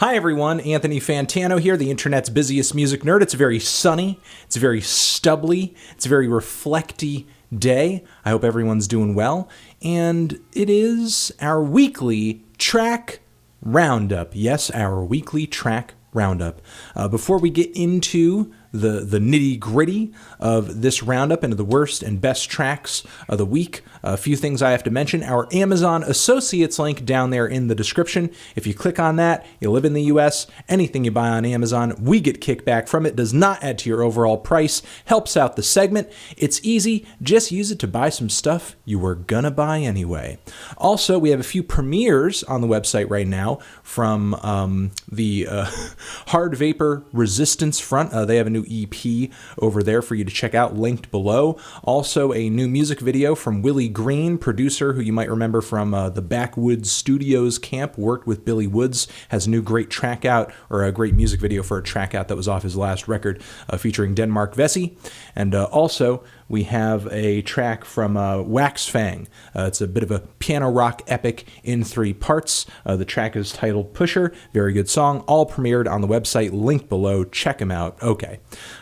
Hi everyone, Anthony Fantano here, the internet's busiest music nerd. It's very sunny, it's very stubbly, it's a very reflecty day. I hope everyone's doing well. And it is our weekly track roundup. Yes, our weekly track roundup. Before we get into the nitty-gritty of this roundup into the worst and best tracks of the week, a few things I have to mention. Our Amazon Associates link down there in the description. If you click on that, you live in the US, anything you buy on Amazon, we get kickback from it. Does not add to your overall price, helps out the segment. It's easy, just use it to buy some stuff you were gonna buy anyway. Also, we have a few premieres on the website right now from the Hard Vapor Resistance front. They have a new EP over there for you to check out, linked below. Also, a new music video from Willie Green, producer who you might remember from the Backwoods Studios camp, worked with Billy Woods, has a new great track out, or a great music video for a track out that was off his last record, featuring Denmark Vessey. And also, we have a track from Wax Fang. It's a bit of a piano rock epic in 3 parts. The track is titled Pusher. Very good song. All premiered on the website, linked below. Check them out. Okay,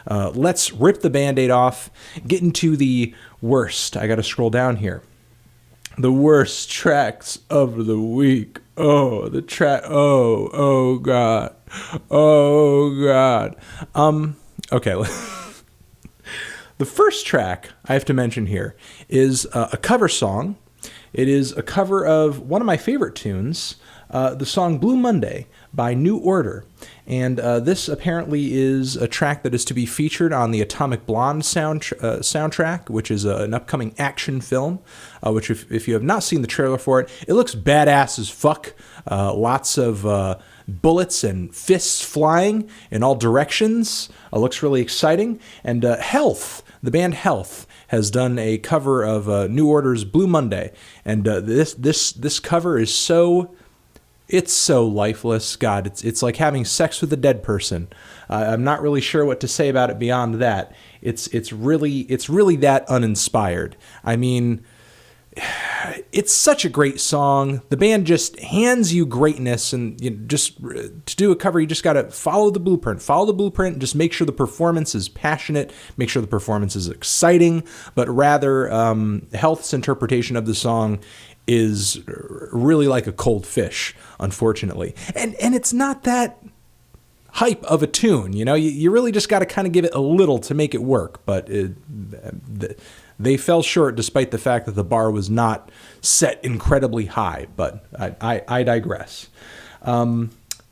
let's rip the Band-Aid off. Get into the worst. I got to scroll down here. The worst tracks of the week. Oh, the track. Oh, God. Oh, God. Okay, the first track I have to mention here is a cover song. It is a cover of one of my favorite tunes, the song Blue Monday by New Order. And this apparently is a track that is to be featured on the Atomic Blonde soundtrack, which is an upcoming action film, which if you have not seen the trailer for it, it looks badass as fuck. Lots of bullets and fists flying in all directions. Looks really exciting. And Health, the band Health, has done a cover of New Order's Blue Monday. And this cover is so... It's so lifeless. God, it's like having sex with a dead person. I'm not really sure what to say about it beyond that. It's really that uninspired. I mean, it's such a great song. The band just hands you greatness, and just to do a cover, you just got to follow the blueprint. Follow the blueprint. Just make sure the performance is passionate. Make sure the performance is exciting. But rather, Health's interpretation of the song is really like a cold fish, unfortunately. And it's not that hype of a tune, you really just got to kind of give it a little to make it work. But they fell short despite the fact that the bar was not set incredibly high. But I digress.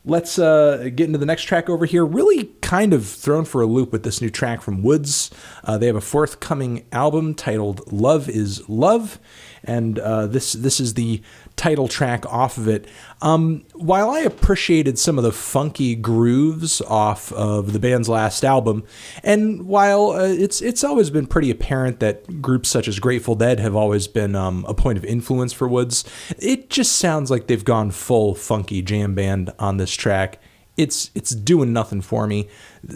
Let's get into the next track over here. Really kind of thrown for a loop with this new track from Woods. They have a forthcoming album titled Love is Love. And this is the title track off of it. While I appreciated some of the funky grooves off of the band's last album, and while it's always been pretty apparent that groups such as Grateful Dead have always been a point of influence for Woods, it just sounds like they've gone full funky jam band on this track. It's doing nothing for me.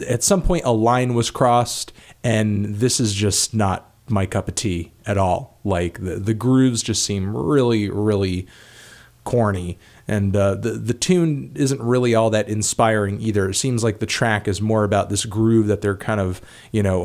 At some point, a line was crossed, and this is just not my cup of tea at all. Like the grooves just seem really, really corny, and the tune isn't really all that inspiring either. It seems like the track is more about this groove that they're kind of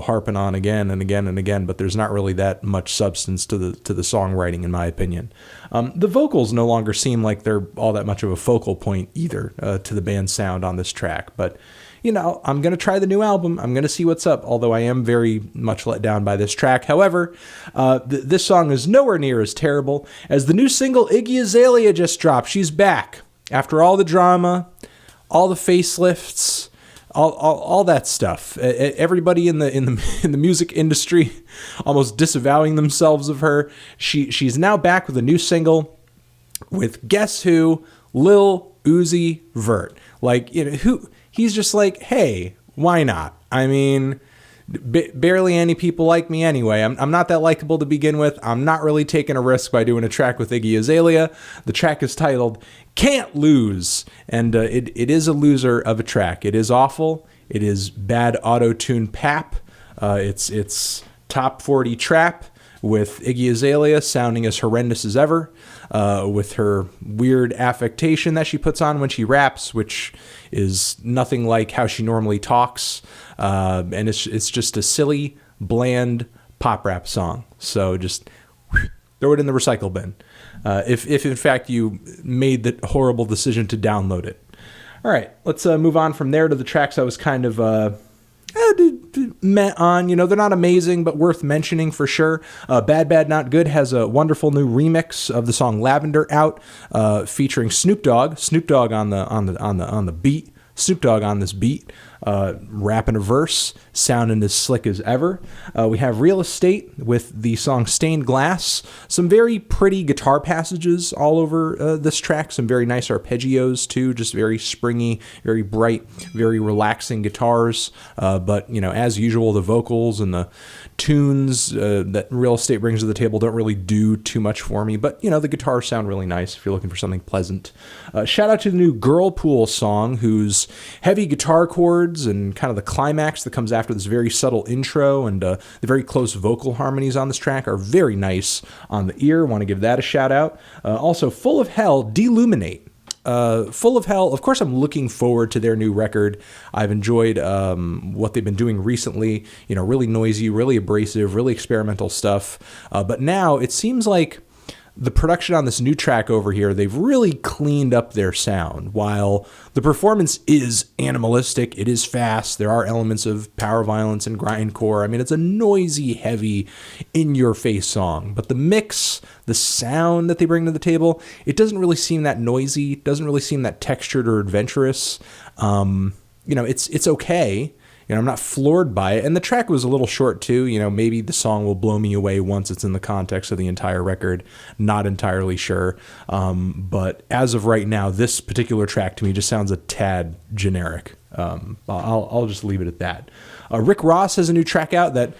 harping on again and again and again, but there's not really that much substance to the songwriting, in my opinion. The vocals no longer seem like they're all that much of a focal point either to the band's sound on this track, but I'm going to try the new album. I'm going to see what's up, although I am very much let down by this track. However, this song is nowhere near as terrible as the new single Iggy Azalea just dropped. She's back. After all the drama, all the facelifts, all that stuff. Everybody in the music industry almost disavowing themselves of her. She's now back with a new single with, guess who? Lil Uzi Vert. Like, who... He's just like, hey, why not? I mean, barely any people like me anyway. I'm not that likable to begin with. I'm not really taking a risk by doing a track with Iggy Azalea. The track is titled Can't Lose, and it is a loser of a track. It is awful. It is bad auto-tune pap. It's top 40 trap. with Iggy Azalea sounding as horrendous as ever, with her weird affectation that she puts on when she raps, which is nothing like how she normally talks. And it's just a silly, bland pop rap song. So just throw it in the recycle bin. If in fact you made the horrible decision to download it. All right, let's move on from there to the tracks I was kind of met on. They're not amazing, but worth mentioning for sure. Bad Bad Not Good has a wonderful new remix of the song Lavender out, featuring Snoop Dogg. Snoop Dogg on the beat. Snoop Dogg on this beat, rapping a verse, sounding as slick as ever. We have Real Estate with the song Stained Glass. Some very pretty guitar passages all over this track. Some very nice arpeggios too, just very springy, very bright, very relaxing guitars. But, as usual, the vocals and the tunes that Real Estate brings to the table don't really do too much for me. But, the guitars sound really nice if you're looking for something pleasant. Shout out to the new Girlpool song, whose heavy guitar chords and kind of the climax that comes after this very subtle intro and the very close vocal harmonies on this track are very nice on the ear. Want to give that a shout out. Also, Full of Hell, Deluminate. Full of Hell, of course, I'm looking forward to their new record. I've enjoyed what they've been doing recently, really noisy, really abrasive, really experimental stuff. But now it seems like the production on this new track over here, they've really cleaned up their sound. While the performance is animalistic, it is fast, there are elements of power violence and grindcore. I mean, it's a noisy, heavy, in-your-face song. But the mix, the sound that they bring to the table, it doesn't really seem that noisy, doesn't really seem that textured or adventurous. It's okay. I'm not floored by it. And the track was a little short too. Maybe the song will blow me away once it's in the context of the entire record. Not entirely sure. But as of right now, this particular track to me just sounds a tad generic. I'll just leave it at that. Rick Ross has a new track out that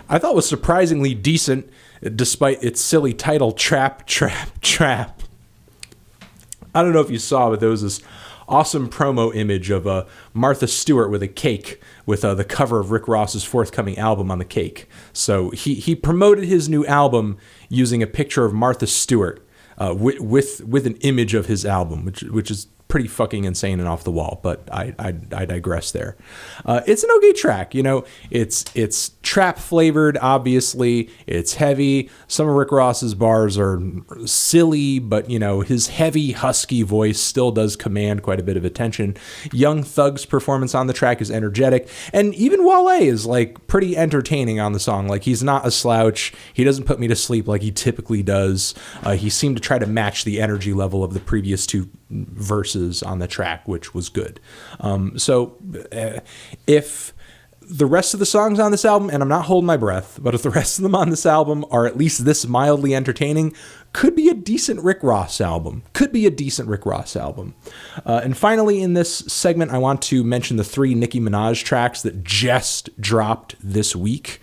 I thought was surprisingly decent, despite its silly title, Trap. I don't know if you saw, but there was this awesome promo image of Martha Stewart with a cake with the cover of Rick Ross's forthcoming album on the cake. So he promoted his new album using a picture of Martha Stewart with an image of his album, which is pretty fucking insane and off the wall, but I digress there. It's an okay track, it's trap flavored, obviously. It's heavy. Some of Rick Ross's bars are silly, but his heavy, husky voice still does command quite a bit of attention. Young Thug's performance on the track is energetic, and even Wale is pretty entertaining on the song. He's not a slouch. He doesn't put me to sleep like he typically does. He seemed to try to match the energy level of the previous two verses on the track, which was good. If the rest of the songs on this album, and I'm not holding my breath, but if the rest of them on this album are at least this mildly entertaining, could be a decent Rick Ross album. And finally, in this segment, I want to mention the 3 Nicki Minaj tracks that just dropped this week.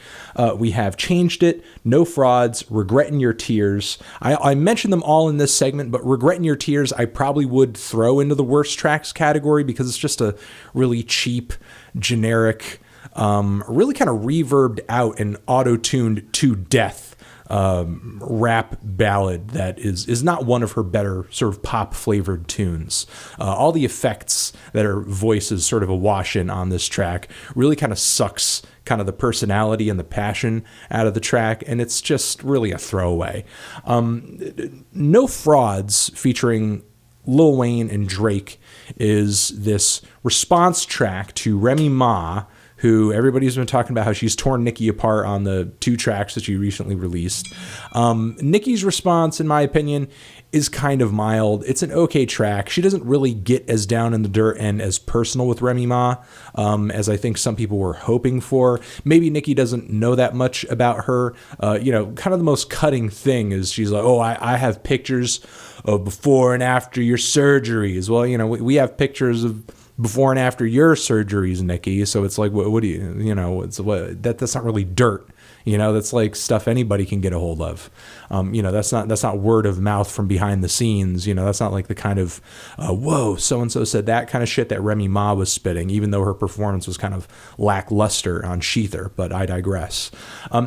We have Changed It, No Frauds, Regretting Your Tears. I mentioned them all in this segment, but Regretting Your Tears I probably would throw into the worst tracks category because it's just a really cheap, generic, really kind of reverbed out and auto-tuned to death rap ballad that is not one of her better sort of pop flavored tunes. All the effects that her voice is sort of awash in on this track really kind of sucks kind of the personality and the passion out of the track, and it's just really a throwaway. No Frauds, featuring Lil Wayne and Drake, is this response track to Remy Ma, who everybody's been talking about how she's torn Nicki apart on the 2 tracks that she recently released. Nicki's response, in my opinion, is kind of mild. It's an okay track. She doesn't really get as down in the dirt and as personal with Remy Ma as I think some people were hoping for. Maybe Nicki doesn't know that much about her. Kind of the most cutting thing is she's like, oh, I have pictures of before and after your surgeries. Well, we have pictures of before and after your surgeries, Nicki. So it's like, what do you, it's what that's not really dirt. That's like stuff anybody can get a hold of. That's not word of mouth from behind the scenes. That's not like the kind of, whoa, so-and-so said that kind of shit that Remy Ma was spitting, even though her performance was kind of lackluster on Sheether, but I digress.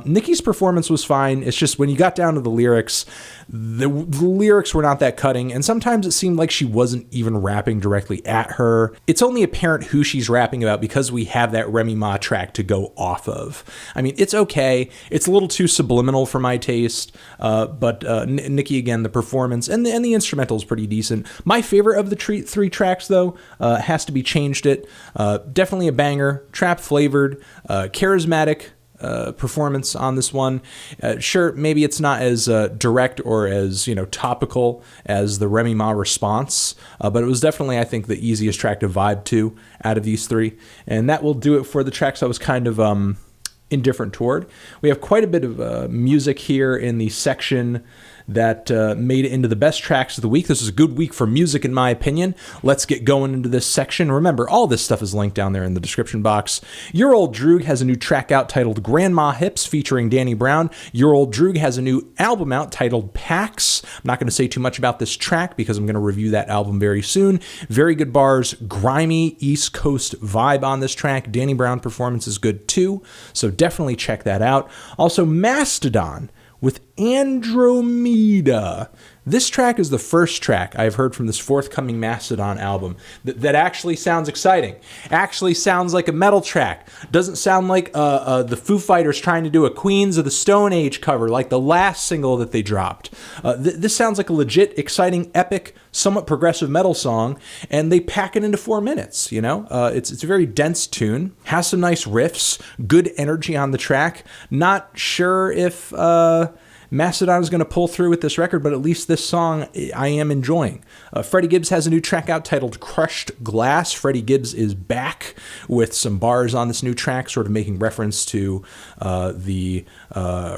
Nicki's performance was fine. It's just when you got down to the lyrics, the lyrics were not that cutting, and sometimes it seemed like she wasn't even rapping directly at her. It's only apparent who she's rapping about because we have that Remy Ma track to go off of. I mean, it's okay. It's a little too subliminal for my taste, but Nicki, again, the performance and the instrumental is pretty decent. My favorite of the three tracks, though, has to be Changed It. Definitely a banger, trap flavored, charismatic performance on this one. Sure, maybe it's not as direct or as topical as the Remy Ma response, but it was definitely, I think, the easiest track to vibe to out of these three, and that will do it for the tracks I was kind of indifferent toward. We have quite a bit of music here in the section that made it into the best tracks of the week. This is a good week for music, in my opinion. Let's get going into this section. Remember, all this stuff is linked down there in the description box. Your Old Droog has a new track out titled Grandma Hips featuring Danny Brown. Your Old Droog has a new album out titled Pax. I'm not going to say too much about this track because I'm going to review that album very soon. Very good bars, grimy East Coast vibe on this track. Danny Brown performance is good too, so definitely check that out. Also, Mastodon with Andromeda. This track is the first track I've heard from this forthcoming Mastodon album that actually sounds exciting. Actually sounds like a metal track. Doesn't sound like the Foo Fighters trying to do a Queens of the Stone Age cover like the last single that they dropped. This sounds like a legit, exciting, epic, somewhat progressive metal song, and they pack it into 4 minutes, It's a very dense tune, has some nice riffs, good energy on the track. Not sure if Mastodon is going to pull through with this record, but at least this song I am enjoying. Freddie Gibbs has a new track out titled Crushed Glass. Freddie Gibbs is back with some bars on this new track, sort of making reference to the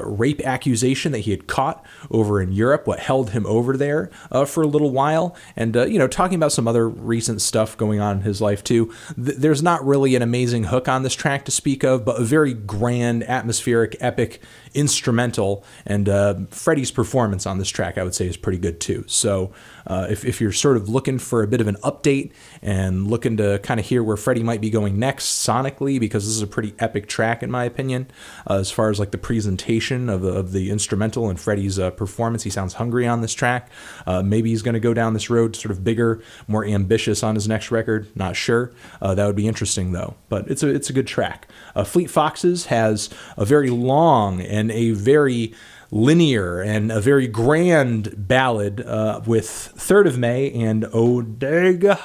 rape accusation that he had caught over in Europe, what held him over there for a little while, and talking about some other recent stuff going on in his life too. There's not really an amazing hook on this track to speak of, but a very grand, atmospheric, epic instrumental, and Freddie's performance on this track I would say is pretty good too. So if you're sort of looking for a bit of an update and looking to kind of hear where Freddie might be going next sonically, because this is a pretty epic track in my opinion, as far as like the presentation of the instrumental and Freddie's performance, he sounds hungry on this track. Maybe he's going to go down this road sort of bigger, more ambitious on his next record, not sure. That would be interesting though, but it's a good track. Fleet Foxes has a very long and a very linear and a very grand ballad with 3rd of May and Odaigahara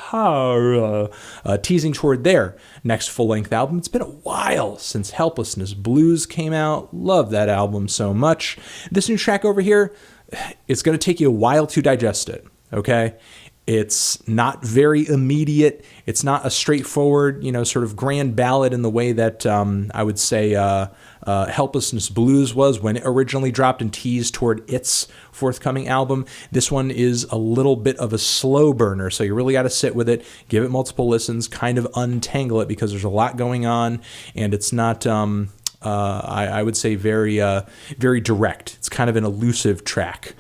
teasing toward their next full-length album. It's been a while since Helplessness Blues came out. Love that album so much. This new track over here, it's going to take you a while to digest it, okay? It's not very immediate. It's not a straightforward, sort of grand ballad in the way that I would say Helplessness Blues was when it originally dropped and teased toward its forthcoming album. This one is a little bit of a slow burner, so you really got to sit with it, give it multiple listens, kind of untangle it because there's a lot going on, and it's not... I would say very direct. It's kind of an elusive track.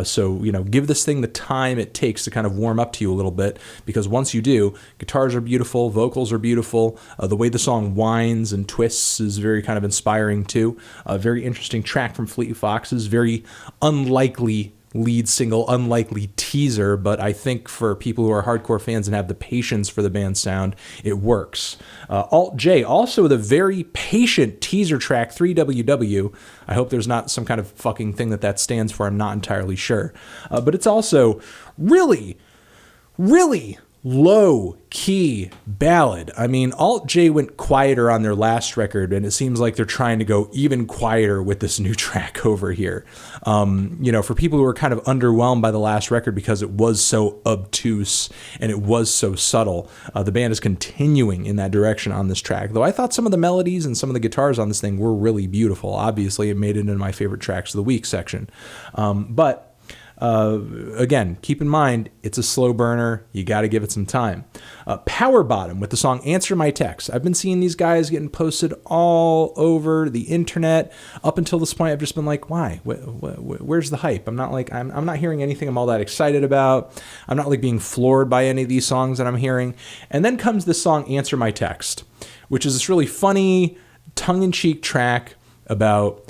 So give this thing the time it takes to kind of warm up to you a little bit, because once you do, guitars are beautiful, vocals are beautiful. The way the song winds and twists is very kind of inspiring too. A very interesting track from Fleet Foxes. Very unlikely lead single, unlikely teaser, but I think for people who are hardcore fans and have the patience for the band's sound, it works. Alt J, also the very patient teaser track, 3WW. I hope there's not some kind of fucking thing that stands for. I'm not entirely sure. But it's also really, really low-key ballad. I mean, Alt J went quieter on their last record, and it seems like they're trying to go even quieter with this new track over here. For people who are kind of underwhelmed by the last record because it was so obtuse and it was so subtle, the band is continuing in that direction on this track. Though I thought some of the melodies and some of the guitars on this thing were really beautiful. Obviously, it made it into my favorite tracks of the week section. But Again, keep in mind, it's a slow burner. You got to give it some time. Power Bottom with the song Answer My Text. I've been seeing these guys getting posted all over the internet. Up until this point, I've just been like, why? Where's the hype? I'm not hearing anything I'm all that excited about. I'm not like being floored by any of these songs that I'm hearing. And then comes this song Answer My Text, which is this really funny, tongue-in-cheek track about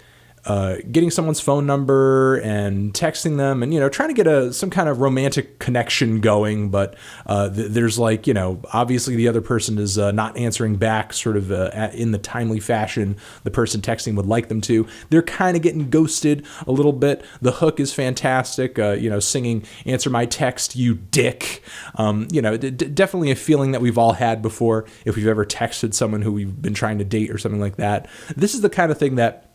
getting someone's phone number and texting them and, trying to get some kind of romantic connection going. But there's like, obviously the other person is not answering back sort of in the timely fashion the person texting would like them to. They're kind of getting ghosted a little bit. The hook is fantastic, singing Answer My Text, you dick. Definitely a feeling that we've all had before if we've ever texted someone who we've been trying to date or something like that. This is the kind of thing that,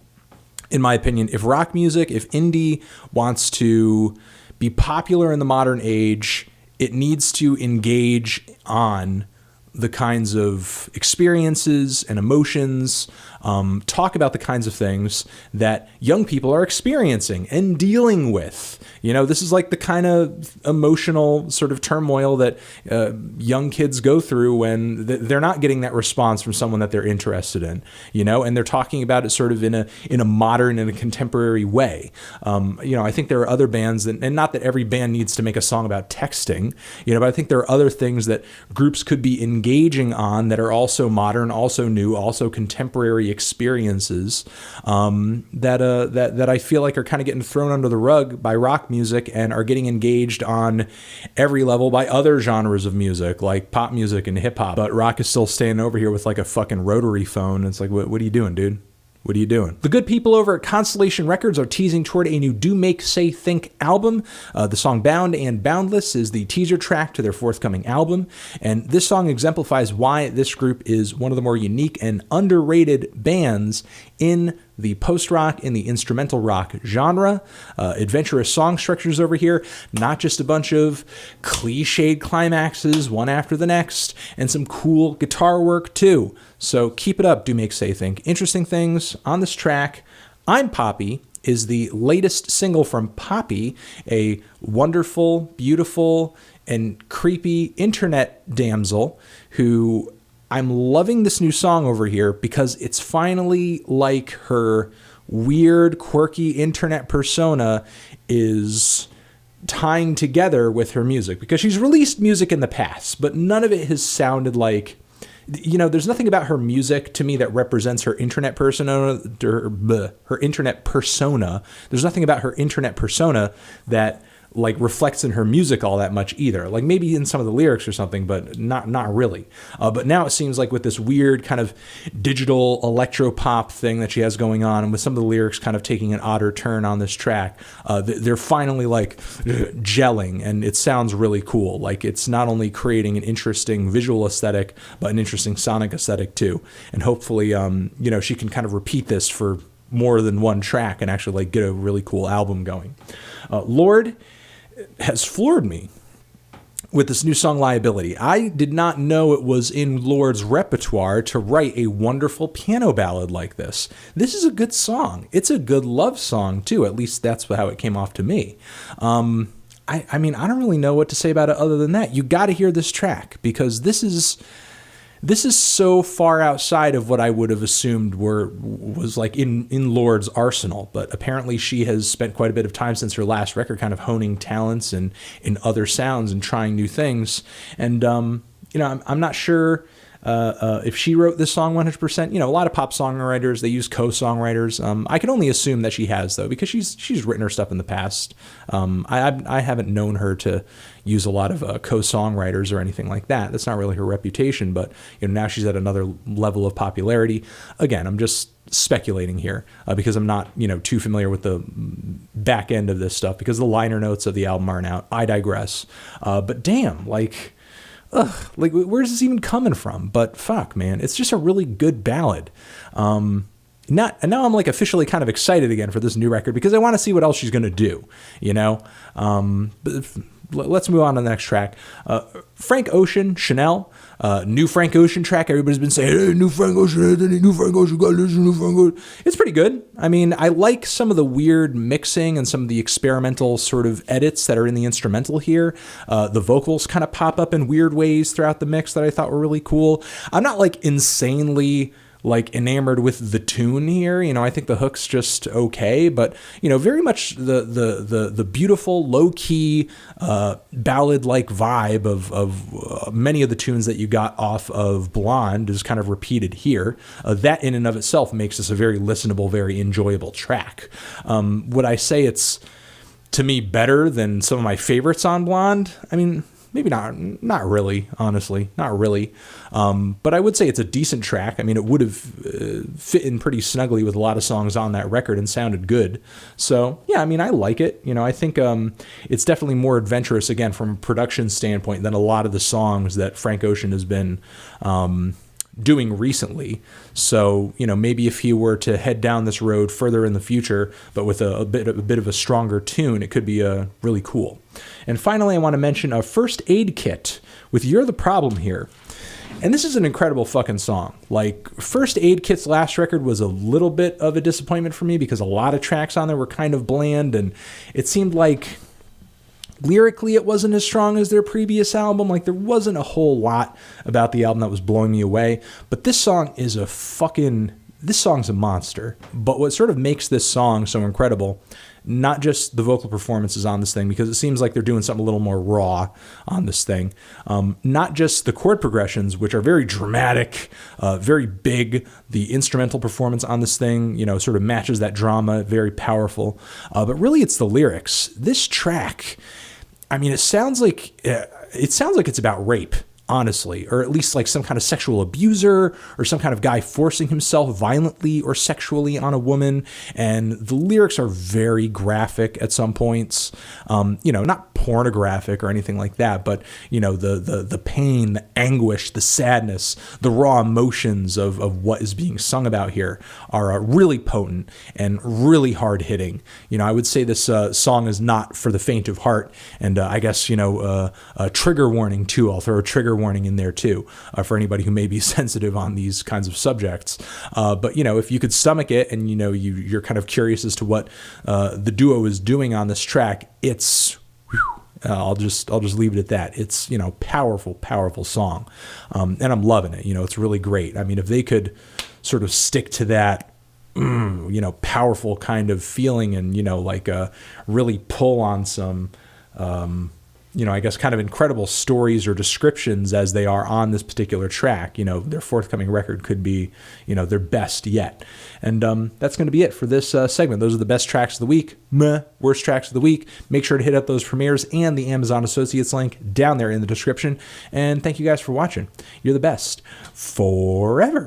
in my opinion, if rock music, if indie wants to be popular in the modern age, it needs to engage on the kinds of experiences and emotions, talk about the kinds of things that young people are experiencing and dealing with. This is like the kind of emotional sort of turmoil that young kids go through when they're not getting that response from someone that they're interested in, and they're talking about it sort of in a modern and a contemporary way. I think there are other bands and not that every band needs to make a song about texting, but I think there are other things that groups could be engaging on that are also modern, also new, also contemporary experiences that I feel like are kind of getting thrown under the rug by rock music and are getting engaged on every level by other genres of music like pop music and hip hop. But rock is still staying over here with like a fucking rotary phone. It's like, what are you doing, dude? What are you doing? The good people over at Constellation Records are teasing toward a new Do Make Say Think album. The song Bound and Boundless is the teaser track to their forthcoming album. And this song exemplifies why this group is one of the more unique and underrated bands in the post-rock and the instrumental rock genre. Adventurous song structures over here, not just a bunch of cliched climaxes one after the next, and some cool guitar work too. So keep it up, Do Make Say Think. Interesting things on this track. I'm Poppy is the latest single from Poppy, a wonderful, beautiful, and creepy internet damsel who I'm loving this new song over here because it's finally like her weird, quirky internet persona is tying together with her music, because she's released music in the past, but none of it has sounded like, there's nothing about her music to me that represents her internet persona. Her internet persona. There's nothing about her internet persona that like reflects in her music all that much either. Like maybe in some of the lyrics or something, but not really. But now it seems like with this weird kind of digital electro pop thing that she has going on, and with some of the lyrics kind of taking an odder turn on this track, they're finally like gelling, and it sounds really cool. Like it's not only creating an interesting visual aesthetic, but an interesting sonic aesthetic too. And hopefully, she can kind of repeat this for more than one track and actually like get a really cool album going. Lorde has floored me with this new song Liability. I did not know it was in Lorde's repertoire to write a wonderful piano ballad like this. This is a good song. It's a good love song too. At least that's how it came off to me. I mean, I don't really know what to say about it other than that. You got to hear this track because this is so far outside of what I would have assumed was like in Lorde's arsenal. But apparently she has spent quite a bit of time since her last record kind of honing talents and in other sounds and trying new things. And, I'm not sure if she wrote this song 100%. A lot of pop songwriters, they use co-songwriters. I can only assume that she has, though, because she's written her stuff in the past. I haven't known her to use a lot of co-songwriters or anything like that. That's not really her reputation, but now she's at another level of popularity. Again, I'm just speculating here because I'm not too familiar with the back end of this stuff, because the liner notes of the album aren't out. I digress. But damn, like where's this even coming from? But fuck, man, it's just a really good ballad. And now I'm like officially kind of excited again for this new record because I want to see what else she's going to do, But let's move on to the next track. Frank Ocean, Chanel. New Frank Ocean track. Everybody's been saying, hey, new Frank Ocean, new Frank Ocean, gotta listen to new Frank Ocean. It's pretty good. I mean, I like some of the weird mixing and some of the experimental sort of edits that are in the instrumental here. The vocals kind of pop up in weird ways throughout the mix that I thought were really cool. I'm not like insanely like enamored with the tune here. You know, I think the hook's just okay, but you know, very much the beautiful low key ballad like vibe of many of the tunes that you got off of Blonde is kind of repeated here. That in and of itself makes this a very listenable, very enjoyable track. Would I say it's, to me, better than some of my favorites on Blonde? I mean, maybe not really, honestly, not really. But I would say it's a decent track. I mean, it would have fit in pretty snugly with a lot of songs on that record and sounded good. So yeah, I mean, I like it. You know, I think it's definitely more adventurous, again, from a production standpoint than a lot of the songs that Frank Ocean has been doing recently. So, you know, maybe if he were to head down this road further in the future, but with a bit of a stronger tune, it could be really cool. And finally, I want to mention a First Aid Kit with You're the Problem Here. And this is an incredible fucking song. Like, First Aid Kit's last record was a little bit of a disappointment for me because a lot of tracks on there were kind of bland, and it seemed like lyrically it wasn't as strong as their previous album. Like, there wasn't a whole lot about the album that was blowing me away. But this song is this song's a monster. But what sort of makes this song so incredible, not just the vocal performances on this thing, because it seems like they're doing something a little more raw on this thing. Not just the chord progressions, which are very dramatic, very big. The instrumental performance on this thing, you know, sort of matches that drama, very powerful. But really, it's the lyrics. This track, I mean, it sounds like it's about rape, honestly, or at least like some kind of sexual abuser or some kind of guy forcing himself violently or sexually on a woman. And the lyrics are very graphic at some points, you know, not pornographic or anything like that, but you know, the pain, the anguish, the sadness, the raw emotions of what is being sung about here are really potent and really hard hitting. You know, I would say this song is not for the faint of heart. And I guess, you know, a trigger warning too. I'll throw a trigger warning in there too, for anybody who may be sensitive on these kinds of subjects. But you know, if you could stomach it, and you know, you're kind of curious as to what the duo is doing on this track, it's I'll just leave it at that. It's, you know, powerful song, and I'm loving it. You know, it's really great. I mean, if they could sort of stick to that, you know, powerful kind of feeling, and you know, like really pull on some you know, I guess kind of incredible stories or descriptions as they are on this particular track, you know, their forthcoming record could be, you know, their best yet. And that's going to be it for this segment. Those are the best tracks of the week, worst tracks of the week. Make sure to hit up those premieres and the Amazon Associates link down there in the description. And thank you guys for watching. You're the best forever.